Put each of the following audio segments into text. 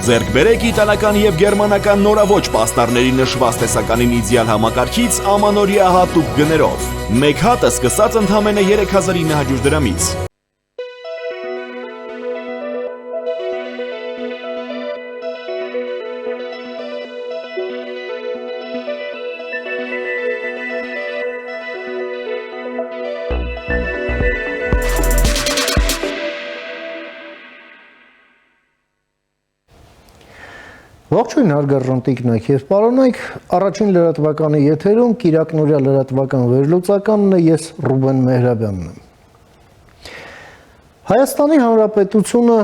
Ձեռք բերեք իտալական եւ գերմանական նորաոճ պաստառների նշված տեսականին իդեալ համակարգից ամանորյա հատուկ գներով։ Մեկ հատը սկսած ընդամենը 3900 դրամից։ Ողջույն հարգարժան տիկնոք եւ պարոնայք, առաջին լրատվականի եթերում Կիրակնորյա լրատվական վերլուծականն է, ես Ռուբեն Մեհրաբյանն եմ։ Հայաստանի Հանրապետությունը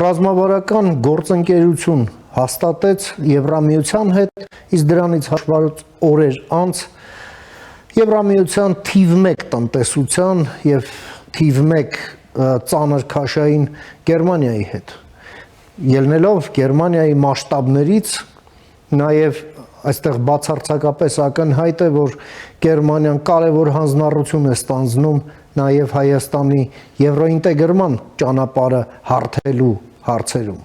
ռազմավարական գործընկերություն հաստատեց Եվրամիության հետ, իսկ դրանից հաշվառված օրեր անց Եվրամիության թիվ 1 տնտեսության եւ թիվ 1 ծանր քաշային Գերմանիայի հետ։ Ելնելով Գերմանիայի մասշտաբներից, նաև այստեղ բացարձակապես ակնհայտ է, որ Գերմանիան կարևոր հանձնառություն է ստանձնում նաև Հայաստանի եվրոինտեգրման ճանապարհը հարթելու հարցերում,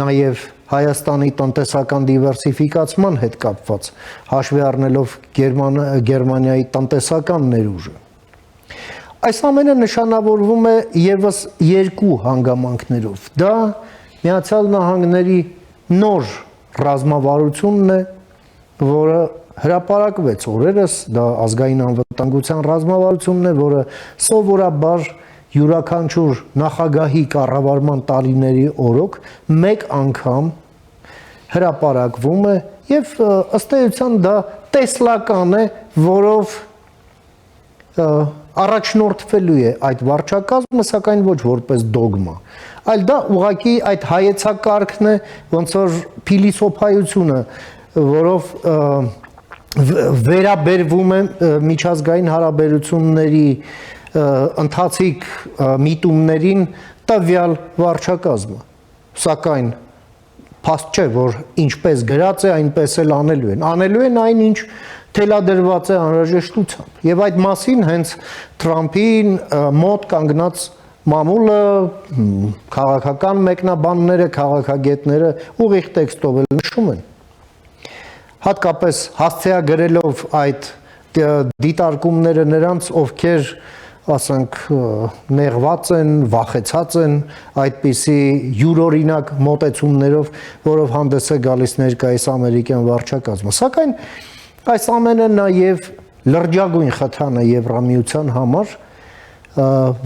նաև Հայաստանի տնտեսական դիվերսիֆիկացման հետ կապված, հաշվի առնելով Գերմանիայի տնտեսական ներուժը։ Այս ամենը նշանավորվում է ևս երկու հանգամանքներով։ Դա Միացյալ Նահանգների նոր ռազմավարությունն է, որը հրապարակվեց օրերս, դա ազգային անվտանգության ռազմավարությունն է, որը սովորաբար յուրաքանչյուր նախագահի կառավարման տարիների օրոք մեկ անգամ հրապարակվում է եւ ըստ էության դա տեսլական է, որով առաջնորդվելու է այդ վարչակազմը, սակայն ոչ որպես դոգմա, այլ դա ուղղակի այդ հայեցակարգն է, ոնց որ փիլիսոփայությունը, որով վերաբերվում է միջազգային հարաբերությունների ընթացիկ միտումներին տվյալ վարչակազմը, սակայն փաստ չէ, որ ինչպես գրած է, այնպես էլ անելու են այն, ինչ թելադրված է անհրաժեշտությամբ։ Եվ այդ մասին հենց Թրամփին մոտ կանգնած մամուլը, քաղաքական մեկնաբանները, քաղաքագետները ուղիղ տեքստով էլ նշում են։ Հատկապես հասցեագրելով այդ դիտարկումները նրանց, ովքեր, ասենք, նեղված են, վախեցած են այդպիսի յուրօրինակ մոտեցումներով, որով հանդես է գալիս ներկայիս ամերիկյան վարչակազմը։ Սակայն այս ամենը նաև լրջագույն խթան է Եվրամիության համար,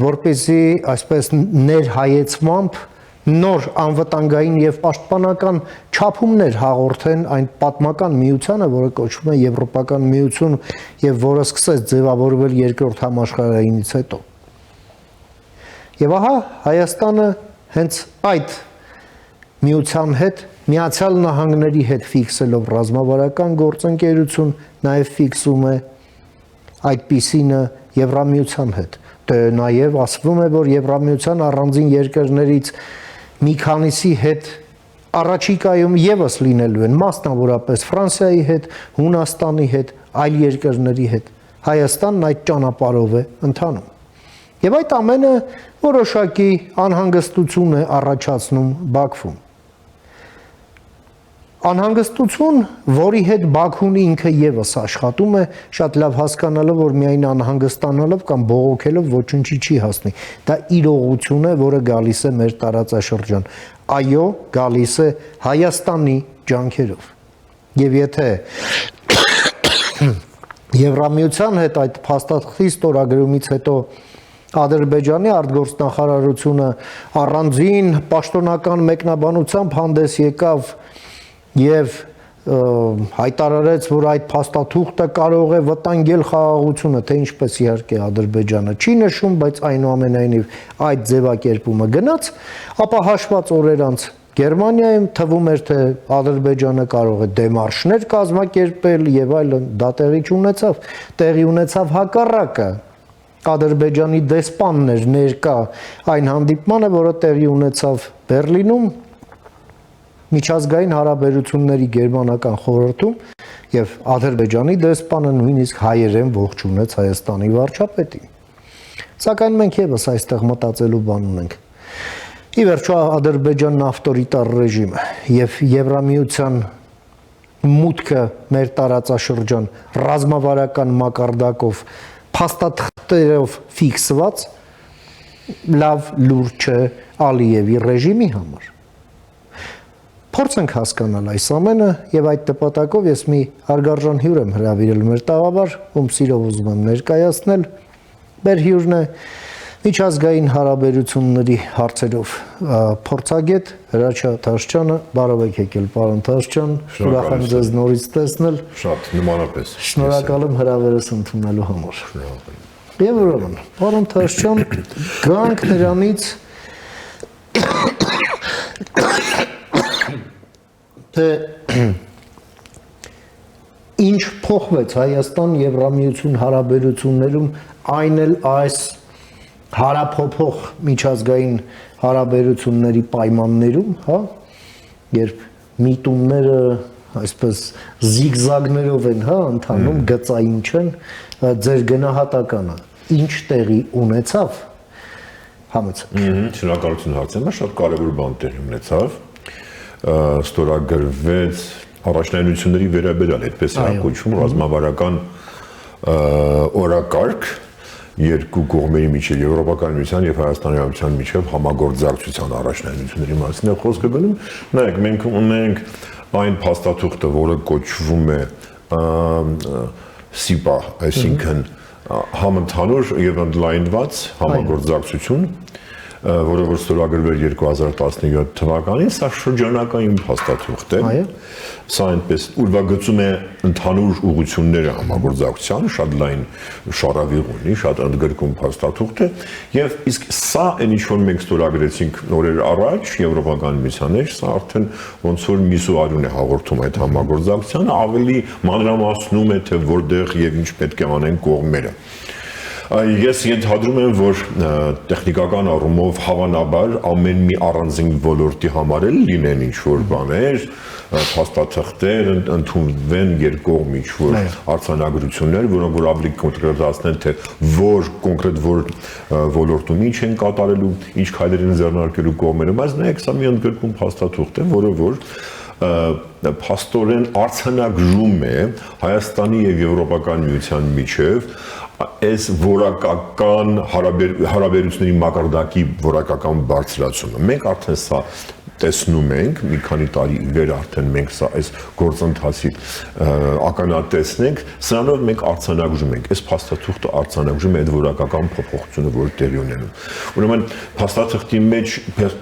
որպեսզի այսպես ներհայեցմամբ նոր անվտանգային եւ պաշտպանական չափումներ հաղորդեն այն պատմական միությանը, որը կոչվում է Եվրոպական միություն եւ որը սկսեց ձևավորվել երկրորդ համաշխարհայինից հետո։ Եվ ահա Հայաստանը հենց այդ միության հետ, Միացյալ Նահանգների հետ ֆիքսելով ռազմավարական գործընկերություն, նաև ֆիքսում է այդպիսինը Եվրամիության հետ։ Դե նաև ասվում է, որ Եվրամիության առանձին երկրներից մի քանիսի հետ առաջիկայում եւս լինելու են, մասնավորապես Ֆրանսիայի հետ, Հունաստանի հետ, այլ երկրների հետ։ Հայաստանն այդ ճանապարհով է ընթանում։ Եվ այդ ամենը որոշակի անհանգստություն է առաջացնում Բաքվում։ Անհանգստություն, որի հետ Բաքուն ինքը եւս աշխատում է, շատ լավ հասկանալով, որ միայն անհանգստանալով կամ բողոքելով ոչինչի չի հասնի։ Դա իրողություն է, որը գալիս է մեր տարածաշրջան։ Այո, գալիս է Հայաստանի ջանքերով։ Եվ եթե Եվրամիության հետ այդ փաստաթղթի ստորագրումից հետո Ադրբեջանի արտգործնախարարությունը առանձին պաշտոնական մեկնաբանությամբ հանդես եկավ եւ հայտարարեց, որ այդ փաստաթուղթը կարող է վտանգել խաղաղությունը, թե ինչպես իհարկե Ադրբեջանը չի նշում, բայց այնուամենայնիվ այդ ձևակերպումը գնաց, ապա հաշված օրեր անց Գերմանիայում թվում էր, թե Ադրբեջանը կարող է դեմարշներ կազմակերպել եւ այլն, դա տեղի ունեցավ հակառակը։ Ադրբեջանի դեսպանն էր ներկա այն հանդիպմանը, որը տեղի ունեցավ Բերլինում միջազգային հարաբերությունների գերմանական խորհրդում եւ Ադրբեջանի դեսպանը նույնիսկ հայերեն ողջունեց Հայաստանի վարչապետին։ Սակայն մենք եւս այստեղ մտածելու բան ունենք։ ի վերջո Ադրբեջանն ավտորիտար ռեժիմ է եւ Եվրամիության մուտքը մեր տարածաշրջան ռազմավարական մակարդակով փաստաթղթերով ֆիքսված լավ լուր չէ Ալիևի ռեժիմի համար։ Փորձենք հասկանալ այս ամենը եւ այդ նպատակով ես մի հարգարժան հյուր եմ հրավիրել մեր տաղավար, ում սիրով ուզում եմ ներկայացնել։ Մեր հյուրն է միջազգային հարաբերությունների հարցերով փորձագետ Հրաչյա Թաշչյանը, բարև եք եկել պարոն Թաշչյան, ուրախ եմ ձեզ նորից տեսնել։ Շատ նմանապես։ Շնորհակալ եմ հրավերս ընդունելու համար։ Եվ ուրեմն, պարոն Թաշչյան, գանք նրանից թե ինչ փոխվեց Հայաստան-Եվրամիություն հարաբերություններում, այն էլ այս հարափոփող միջազգային հարաբերությունների պայմաններում, հա, երբ միտումները այսպես զիգզագներով են, հա, ընթանում, գծային չեն, ձեր գնահատականը ինչ տեղի ունեցավ համեցեք։ Շնորհակալություն հարցնելը, շատ կարևոր բան տեղի ունեցավ։ Ստորագրվեց առաջնայնությունների վերաբերյալ, այդպես է կոչվում, ռազմավարական օրակարգ երկու կողմերի միջև Եվրոպական միության եւ Հայաստանի Հանրապետության միջև համագործակցության առաջնայնությունների մասին է խոսքը գնում։ Նայեք, մենք ունենք այն փաստաթուղթը, որը կոչվում է SIPA, այսինքն համընդհանուր եւ ընդլայնված համագործակցություն, որը որ ստորագրվել 2017 թվականին, սա շրջանակային փաստաթուղթ է։ Սա այնպես ուրվագծում է ընդհանուր ուղղությունները համագործակցության, շատ լայն շարավիղ ունի, շատ ընդգրկուն փաստաթուղթ է, եւ իսկ սա այն ինչ որ մենք ստորագրեցինք նորեր առաջ Եվրոպական միության մեջ, սա արդեն ոնց որ միսուարուն է հաղորդում այդ համագործակցությանը, ավելի մանրամասնում է թե որտեղ եւ ինչ պետք է անեն կողմերը։ Ես ենթադրում եմ, որ տեխնիկական առումով հավանաբար ամեն մի առանձին ոլորտի համար էլ լինեն ինչ-որ բաներ, փաստաթղթեր, ընդունվեն երկկողմ ինչ-որ արձանագրություններ, որոնք որ ավելի կոնկրետացնեն, թե որ կոնկրետ որ ոլորտում ինչ են կատարելու, ինչ քայլեր են ձեռնարկելու կողմերը, բայց նայեք, սա մի ընդգրկուն փաստաթուղթ է, որը որ փաստորեն արձանագրում է Հայաստանի եւ Եվրոպական միության միջև այս որակական հարաբերությունների մակարդակի որակական բարձրացումը։ Մենք արդեն սա տեսնում ենք, մի քանի տարի վեր արդեն մենք սա այս գործընթացի ականատեսն ենք, սրանով մենք արձանագրում ենք, այս փաստաթուղթը արձանագրում է այդ որակական փոփոխությունը, որ տեղի ունենում։ Ուրեմն փաստաթղթի մեջ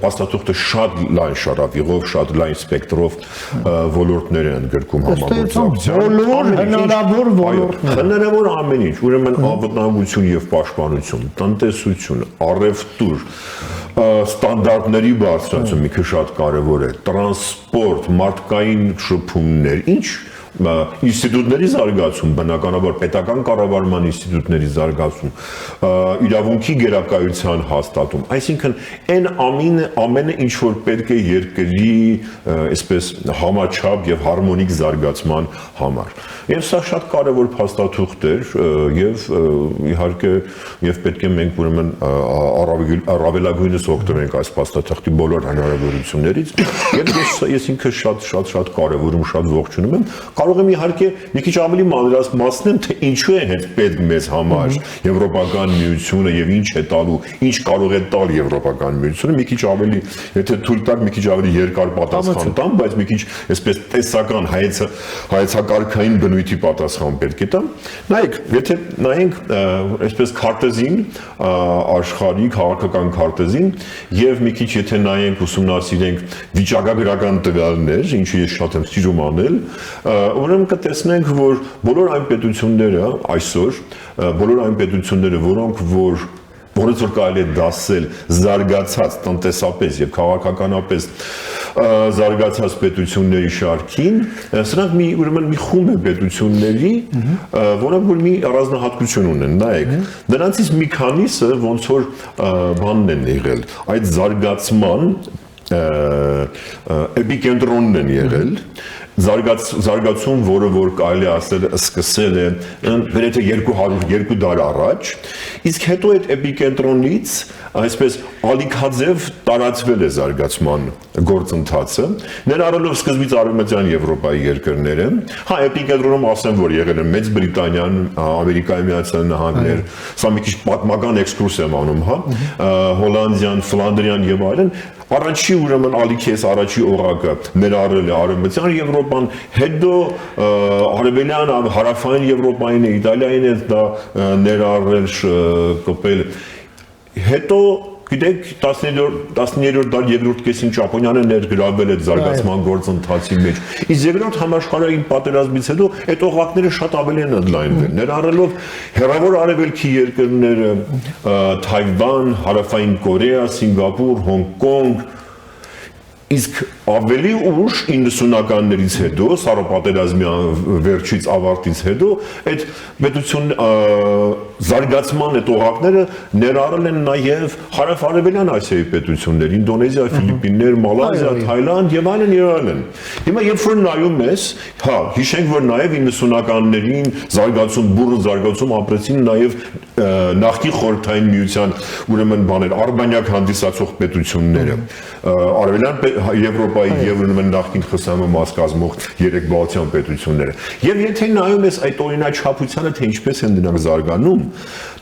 փաստաթուղթը շատ լայն շարավիղով, շատ լայն սպեկտրով ոլորտներ են ընդգրկում համագործակցության։ Հնարավոր ոլորտներ։ Հնարավոր ամեն ինչ, ուրեմն անվտանգություն եւ պաշտպանություն, տնտեսություն, առևտուր, ստանդարտների բարձրացում մի քիչ շատ կարևոր է, տրանսպորտ, մարդկային շփումներ, ինչ ինստիտուտների զարգացում, բնականաբար պետական կառավարման ինստիտուտների զարգացում, իրավունքի գերակայության հաստատում, այսինքն այն ամենը ինչ որ պետք է երկրի այսպես համաչափ եւ հարմոնիկ զարգացման համար։ Եվ սա շատ կարևոր փաստաթուղթ էր եւ իհարկե եւ պետք է մենք ուրեմն առավելագույնս օգտվենք այս փաստաթղթի բոլոր հնարավորություններից եւ ես ինքս շատ կարևորում, շատ ողջունում եմ։ Կարող եմ իհարկե մի քիչ ավելի մանրամասնեմ, թե ինչու է հենց պետք մեզ համար Եվրոպական միությունը եւ ինչ է տալու, ինչ կարող է տալ Եվրոպական միությունը, մի քիչ ավելի, եթե թույլ տաք, մի քիչ ավելի երկար պատասխան տամ, բայց մի քիչ այսպես տեսական հայեցակարգային բնույթի պատասխան պետք է տամ։ Նայեք, եթե նայենք այսպես քարտեզին, աշխարհի քաղաքական քարտեզին եւ մի քիչ եթե նայենք ուսումնասիրենք վիճակագրական տվյալներ, ինչը ես շատ եմ սիրում անել, ուրեմն կտեսնենք, որ բոլոր այն պետությունները այսօր, բոլոր այն պետությունները, որոնց որ կարելի է դասել զարգացած տնտեսապես եւ քաղաքականապես զարգացած պետությունների շարքին, սրանք ուրեմն մի խումբ է պետությունների, որոնք որ մի առանձնահատկություն ունեն, նայեք, նրանցից մի քանիսը ոնց որ բանն են եղել, այդ զարգացման էպիկենտրոնն են եղել, զարգացում, որը որ կարելի ասել սկսել է գրեթե 200 դար առաջ Իսկ հետո այդ էպիկենտրոնից այսպես ալիքաձև տարածվել է զարգացման գործընթացը, ներառելով սկզբից արևմտյան Եվրոպայի երկրները, հա էպիկենտրոնում ասեմ, որ եղել են Մեծ Բրիտանիան, Ամերիկայի Միացյալ Նահանգներ, սա մի քիչ պատմական էքսկուրս եմ անում, հա, Հոլանդիան, Ֆլանդրիան եւ այլն, առաջի ուրեմն ալիքի էս առաջի օղակը ներառել է արևմտյան Եվրոպան, հետո արևելյան հարավային Եվրոպային է, Իտալիային է դա ներառել կպել, հետո գիտեք 19-րդ դար երկրորդ կեսին Ճապոնիանը ներգրավել է զարգացման գործընթացի մեջ։ Իսկ երկրորդ համաշխարհային պատերազմից հետո այդ օղակները շատ ավելի են ընդլայնվել, ներառելով հեռավոր արևելքի երկրները, Թայվան, Հարավային Կորեա, Սինգապուր, Հոնկոնգ, իսկ ավելի ուշ 90-ականներից հետո, Սառոպատերազմի վերջից ավարտից հետո, այդ պետություն զարգացման այդ օղակները ներառել են նաև հարավ-արևելյան Ասիայի պետություններ, Ինդոնեզիա, Ֆիլիպիններ, Մալայզիա, Թայլանդ եւ այլն եւ այլն։ Հիմա երբ որ նայում ես, հա, հիշենք, որ նաև 90-ականներին զարգացում, բուռն զարգացում ապրեցին նաև նախկին խորհրդային միության ուրեմն բաներ, արբանյակ հանդիսացող պետությունները, արևելյան Եվրոպայի եւ ուրեմն նախկին ԽՍՀՄ մաս կազմող 3 բալթյան պետությունները։ Եվ եթե նայում ես այդ օրինաչափությանը, թե ինչպես են դրանք զարգանում,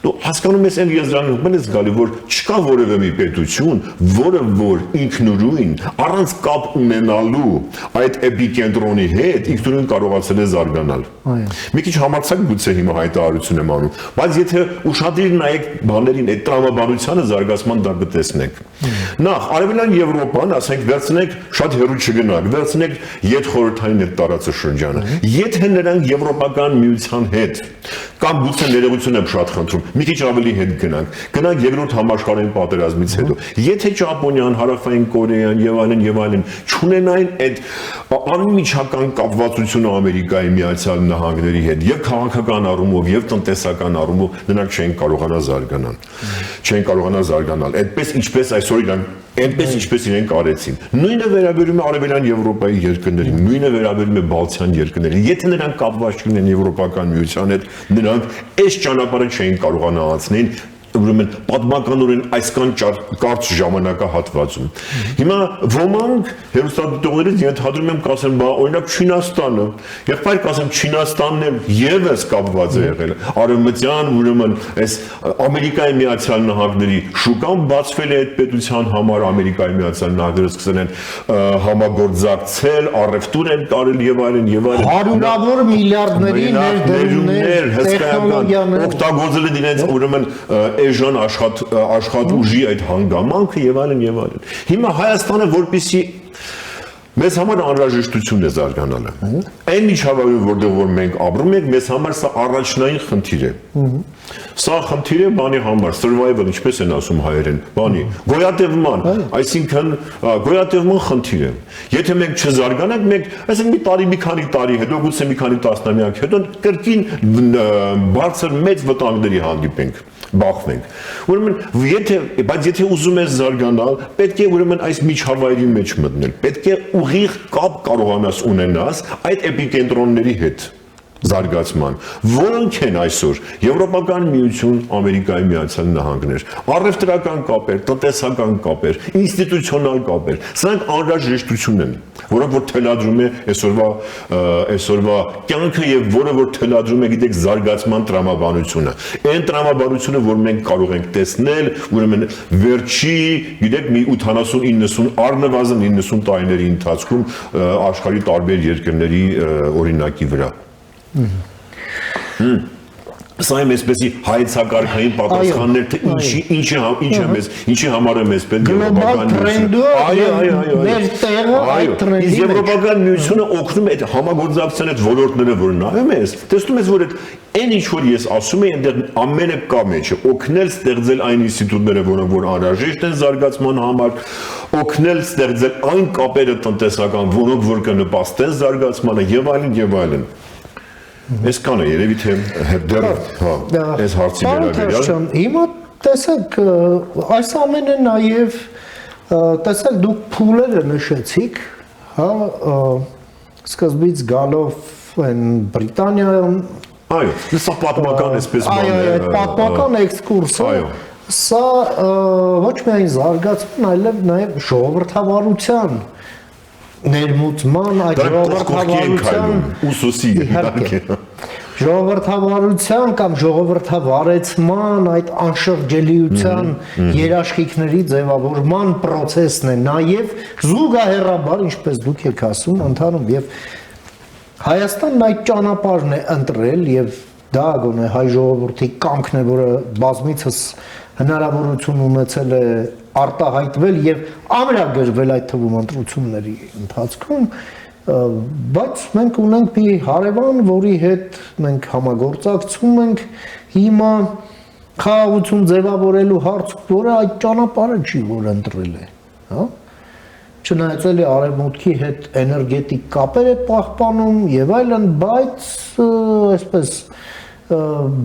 դու հասկանում ես այն եզրանումն ես գալի, որ չկա որևէ մի պետություն, որը որ ինքնուրույն առանց կապ ունենալու այդ էպիկենտրոնի հետ ինքնուրույն կարողացել է զարգանալ։ Մի քիչ համարձակ գուցե հիմա հայտարարություն եմ անում, բայց եթե ուշադրիր նայեք բաներին, այդ տրամաբանությանը զարգացման դա կտեսնեք։ Նախ արևելյան Եվրոպան, ասենք, վերցնեք շատ հեռու չգնաք, վերցնեք յետ խորհրդային այդ տարածաշրջանը։ Եթե նրանք եվրոպական միության հետ կամ գուցե ներողություն եմ շատ խնդրում, մի քիչ ավելի հետ գնանք երկրորդ համաշխարհային պատերազմից հետո։ Եթե Ճապոնիան, Հարավային Կորեան եւ այլն չունենային այդ անմիջական կապվածությունը Ամերիկայի Միացյալ Նահանգների հետ եւ քաղաքական առումով եւ տնտեսական առումով նրանք չեն կարողանա զարգանալ։ Այդպես ինչպես այսօր իրանք այնպես ինչպես իրենք արեցին։ Նույնը վերաբերում է արևելյան Եվրոպայի երկրներին, նույնը վերաբերում է բալթյան երկրներին։ Եթե նրանք կապված չունեն Եվրոպական միության հետ, նրանք այս ճանապարհը չէին կարողանա անցնել ուրեմն պատմականորեն այսքան կարճ ժամանակահատվածում։ Հիմա ոմանք հերոստատիտողներից ենթադրում եմ կասեմ, բա օրինակ Չինաստանը, եղբայր կասեմ Չինաստանն էլ եւս կապված է եղել արևմտյան ուրեմն այս Ամերիկայի Միացյալ Նահանգների շուկան բացվել է այդ պետության համար, Ամերիկայի Միացյալ Նահանգները սկսել են համագործակցել, առևտուր են կարել եւ այլն եւ այլն։ Հարյուրավոր միլիարդների ներդրումներ, հսկայական օգտագործել են իրենց ուրեմն էժան աշխատ ուժի այդ հանգամանքը եւ այլն եւ այլն։ Հիմա Հայաստանը որպեսի մեզ համար անհրաժեշտություն է զարգանալը։ Այն միջավայրում որտեղ որ մենք ապրում ենք, մեզ համար սա առաջնային խնդիր է։ Սա խնդիր է բանի համար, survival, ինչպես են ասում հայերեն, բանի, գոյատևման, այսինքն գոյատևման խնդիր է։ Եթե մենք չզարգանանք, մենք այսինքն մի տարի, մի քանի տարի հետո, գուցե մի քանի տասնամյակ հետո կրկին բարձր մեծ վտանգների հանդիպենք, բախվենք։ Ուրեմն, բայց եթե ուզում ես զարգանալ, պետք է ուրեմն այս միջավայրի մեջ մտնել, պետք է ուղիղ կապ կարողանաս ունենաս այդ էպիկենտրոնների հետ զարգացման, որոնք են այսօր Եվրոպական միություն, Ամերիկայի Միացյալ Նահանգներ, առևտրական կապեր, տնտեսական կապեր, ինստիտուցիոնալ կապեր, սրանք անհրաժեշտություն են, որոնք որ թելադրում է այսօրվա կյանքը եւ որը որ թելադրում է, գիտեք, զարգացման տրամաբանությունը, այն տրամաբանությունը, որ մենք կարող ենք տեսնել, ուրեմն վերջի, գիտեք, մի 80-90 առնվազն 90 տարիների ընթացքում աշխարհի տարբեր երկրների օրինակի վրա։ Սա եմ այսպեսի հայեցակարգային պատասխաններ, թե ինչի համար է մեզ պետք Եվրոպական միությունը։ Իսկ Եվրոպական միությունը օգնում է այդ համագործակցության այդ ոլորտները, որ նայում ես, տեսնում ես, որ այն ինչ որ ես ասում եմ, այնտեղ ամենը կա մեջը, օգնել ստեղծել այն ինստիտուտները, որոնք որ անհրաժեշտ են զարգացման համար, օգնել ստեղծել այն կապերը տնտեսական, որոնք որ կնպաստեն զարգացմանը եւ այլն եւ այլն։ Այսքան է, երևի թե դեռ այս հարցի վերաբերյալ։ Հիմա տեսեք, այս ամենը նաև տեսեք դուք փուլերը նշեցիք, հա, սկզբից գալով այն Բրիտանիան, Այո, սա պատմական այսպես բան է։ Այո, պատմական էքսկուրսը սա ոչ միայն զարգացման, այլև նաև ժողովրդավարության ներմուծման, այդ ժողովրդավարության ուսուսի իհարկե ժողովրդավարության կամ ժողովրդավարեցման այդ անշրջելիության երաշխիքների ձևավորման process-ն է, նաև զուգահեռաբար, ինչպես դուք եք ասում, ընթանում եւ Հայաստանն այդ ճանապարհն է ընտրել եւ դա գոնե հայ ժողովրդի կամքն է, որը բազմիցս հնարավորություն ունեցել է արտահայտվել եւ ամրագրվել այդ թվում ընտրությունների ընթացքում, բայց մենք ունենք մի հարևան, որի հետ մենք համագործակցում ենք հիմա խաղաղություն ձևավորելու հարցում, որը այդ ճանապարհը չի որ ընտրել է, հա? Չնայած էլի արևմուտքի հետ էներգետիկ կապեր է պահպանում եւ այլն, բայց այսպես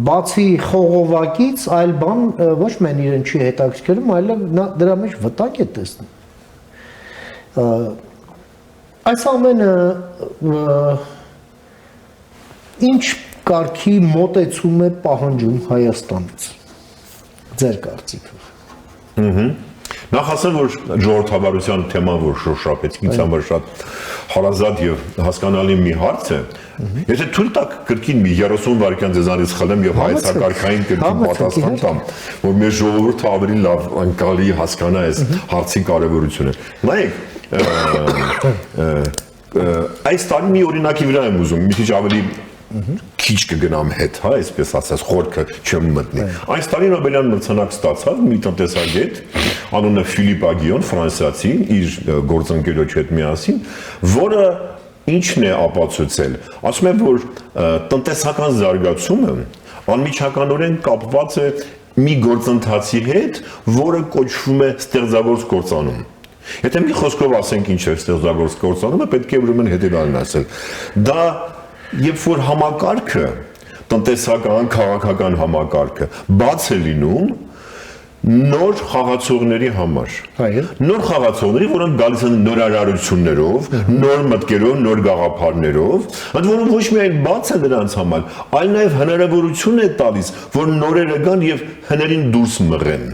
բացի խողովակից այլ բան ոչ միայն իրեն չի հետաքրքրում, այլև նա դրա մեջ վտանգ է տեսնում։ Այս ամենը ինչ կարգի մոտեցում է պահանջում Հայաստանից ձեր կարծիքով։ Նախ ասեմ, որ ժողովրդավարության թեման, որ շոշափեցիք, ինձ համար շատ հարազատ եւ հասկանալի մի հարց է։ Եթե թույլ տաք կրկին մի 30 վայրկյան ձեզանից խլեմ եւ հայեցակարգային կրկին պատասխան տամ, որ մեր ժողովուրդը ավելի լավ անկալի հասկանա այս հարցի կարեւորությունը։ Նայեք, այս տարի մի օրինակի վրա եմ ուզում, մի քիչ ավելի քիչ կգնամ հետ, հա, այսպես ասած, խորքը չեմ մտնի։ Այս տարի Նոբելյան մրցանակ ստացավ մի տնտեսագետ, անունը Ֆիլիպ Ագիոն, ֆրանսիացի, իր գործընկերոջ հետ միասին, որը ինչն է ապացուցել։ Ասում է, որ տնտեսական զարգացումը անմիջականորեն կապված է մի գործընթացի հետ, որը կոչվում է ստեղծագործ կործանում։ Եթե մի խոսքով ասենք ինչ է ստեղծագործ կործանումը, պետք է ուրեմն հետևյալն ասել։ Դա երբ որ համակարգը, տնտեսական, քաղաքական համակարգը բաց է լինում նոր խաղացողների համար։ Նոր խաղացողների, որոնք գալիս են նոր արարություններով, նոր մտքերով, նոր գաղափարներով, ընդ որում ոչ միայն բաց է նրանց համար, այլ նաև հնարավորություն է տալիս, որ նորերը գան եւ հներին դուրս մղեն,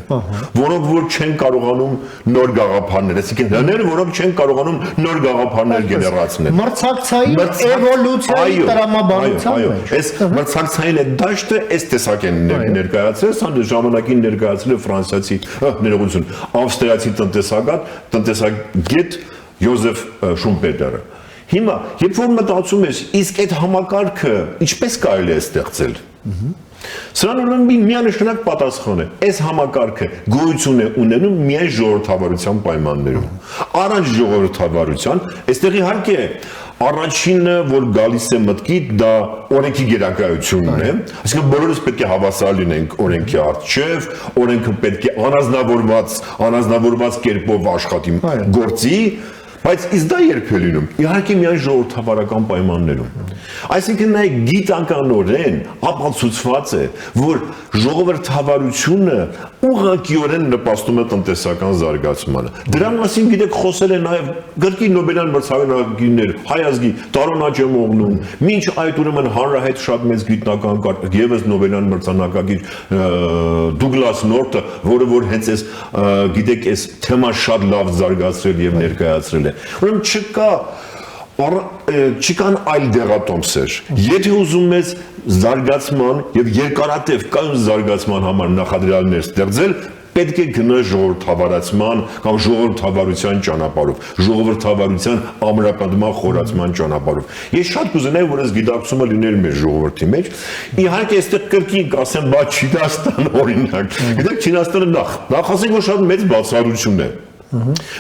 որոնք որ չեն կարողանում նոր գաղափարներ, այսինքն հները, որոնք չեն կարողանում նոր գաղափարներ գեներացնել։ Մրցակցային էվոլյուցիայի տրամաբանության մեջ։ Այս մրցակցային այդ դաշտը այս տեսակ են ներկայացրել, սա ժամանակին ներկայացրել ֆրանսիացի, ներողություն, ավստրիացի տնտեսագետ Յոզեֆ Շումպետերը։ Հիմա, երբ որ մտածում ես, իսկ այդ համակարգը ինչպես կարելի է ստեղծել։ Սրան ուրեմն միանշանակ պատասխան է, այս համակարգը գոյություն է ունենում միայն ժողովրդավարության պայմաններում։ Առանց ժողովրդավարության, այստեղ իհարկե առաջինը, որ գալիս է մտքիդ, դա օրենքի գերակայությունն է, այսինքն բոլորս պետք է հավասար լինենք օրենքի առջև, օրենքը պետք է անազնվորված կերպով աշխատի գործի, բայց իսկ դա երբ է լինում, իհարկե միայն ժողովրդավարական պայմաններում։ Այսինքն նա գիտականորեն ապացուցված է, որ ժողովրդավարությունը ուղղակիորեն նպաստում է տնտեսական զարգացմանը։ Դրա մասին գիտեք խոսել են նաև գրքի Նոբելյան մրցանակակիրներ, հայ ազգի Տարոն Աճեմօղլուն, մինչ այդ ուրեմն հանրահայտ շատ մեծ գիտնական կար, եւս Նոբելյան մրցանակակիր Դուգլաս Նորթը, որը որ հենց այս գիտեք այս թեման շատ լավ զարգացրել եւ ներկայացրել է։ Ուրեմն չկան այլ դեղատոմսեր։ Եթե ուզում ես զարգացման եւ երկարատև կայուն զարգացման համար նախադրյալներ ստեղծել, պետք է գնալ ժողովրդավարացման կամ ժողովրդավարության ճանապարհով, ժողովրդավարության ամրապնդման խորացման ճանապարհով։ Ես շատ կուզենայի, որ այս գիտակցումը լիներ մեր ժողովրդի մեջ։ Իհարկե, այստեղ կրկին կասեմ, բայց Չինաստան օրինակ։ Գիտեք, Չինաստանը նախ ասենք, որ շատ մեծ բացառություն է։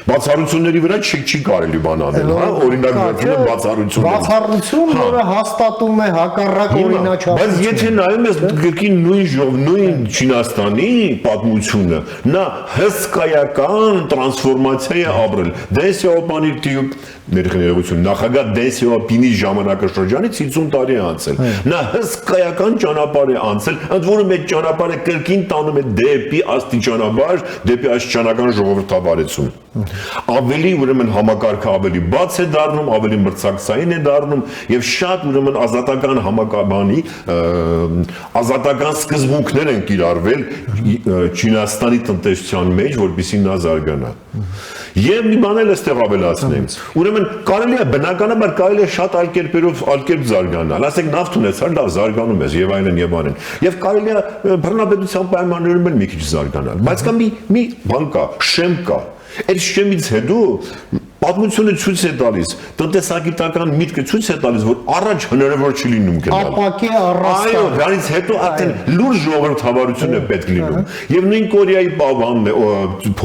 Բացառությունների վրա չի կարելի բան անել, հա, օրինակ վերցնում բացառություն, որը հաստատում է հակառակ օրինաչափություն։ Բայց եթե նայում ես գրքին նույն Չինաստանի պատմությունը, նա հսկայական տրանսֆորմացիա է ապրել։ Դեն Սյաոպանի ներխներողություն նախագահ Դեն Սիոպինի ժամանակաշրջանից 50 տարի է անցել։ Նա հսկայական ճանապարհ է անցել, ընդ որում այդ ճանապարհը կրկին տանում է դեպի աստիճանաբար, դեպի աստիճանական ժողովրդավարություն։ Ավելի ուրեմն համակարգը ավելի բաց է դառնում, ավելի մրցակցային է դառնում եւ շատ ուրեմն ազատական համակարգի ազատական սկզբունքներ են կիրառվել Չինաստանի տնտեսության մեջ, որպեսզի նա զարգանա։ Եվ մի բան էլ էստեղ ավելացնեմ։ Ուրեմն կարելի է բնականաբար կարելի է շատ այլ կերպ զարգանալ։ Ասենք նավթ ունեցար, լավ զարգանում ես եւ այլն եւ այլն։ Եվ կարելի է բռնապետության պայմաններում էլ մի քիչ զարգանալ։ Բայց կա մի բան կա, շեմ կա։ Այդ շեմից հետո պատմությունը ցույց է տալիս, տնտեսագիտական միտքը ցույց է տալիս, որ առաջ հնարավոր չի լինում գնալ։ Ապակի առաստաղ։ Այո, դրանից հետո արդեն լուրջ ժողովրդավարություն է պետք լինում։ Եվ նույն Կորեայի պահպանն է,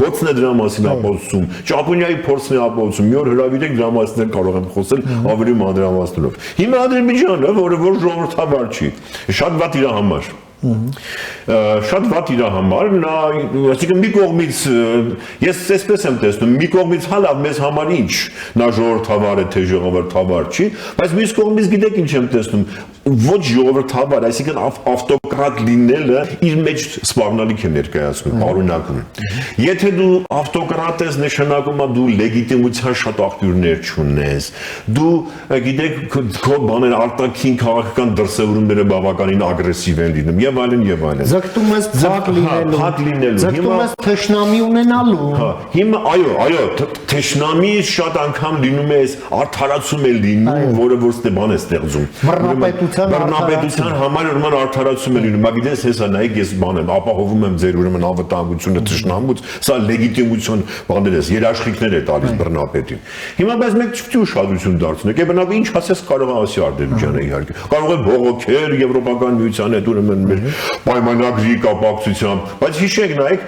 փորձն է դրա մասին ապացուցում, Ճապոնիայի փորձն է ապացուցում, մի օր հրավիրեք դրա մասին կարող եմ խոսել ավելի մանրամասներով։ Հիմա Ադրբեջանը, որը որ ժողովրդավար չի, շատ վատ իր համար։ Շատ վատ իր համար, նա, այսինքն մի կողմից, ես այսպես եմ տեսնում, մի կողմից հալավ մեզ համար ինչ, նա ժողովրդավար է, թե ժողովրդավար չի, բայց մյուս կողմից գիտեք ինչ եմ տեսնում, ոչ ժողովրդավար, այսինքն ավտոկրատ լինելը իր մեջ սպառնալիք է ներկայացնում, արունակում։ Եթե դու ավտոկրատ ես, նշանակում է դու լեգիտիմության շատ աղբյուրներ չունես, դու գիտեք քո բաներ արտաքին քաղաքական դրսևորումները բավականին ագրեսիվ են լինում եւ այլն եւ այլն։ Ձգտում ես փակ լինելու, ձգտում ես թշնամի ունենալու։ Հիմա այո, թշնամի շատ անգամ լինում է արդարացում է լինում, որը որ ստեբան է ստեղծում։ Բռնապետության համար ուրեմն արդարացում է լինում։ Գիտես, հեսա նայեք, ես բան եմ, ապահովում եմ ձեր ուրեմն անվտանգությունը թշնամուց, սա լեգիտիմություն բաներ է, երաշխիքներ է տալիս բռնապետին։ Հիմա բայց մեկ չպետք է ուշադրություն դարձնեք, բնավ ինչ ասես կարող է ասի Ադրբեջանը իհարկե։ Կարող է բողոքել Եվրոպական միության հետ ուրեմն մեր պայմանագրի կապակցությամբ, բայց հիշեք նայեք,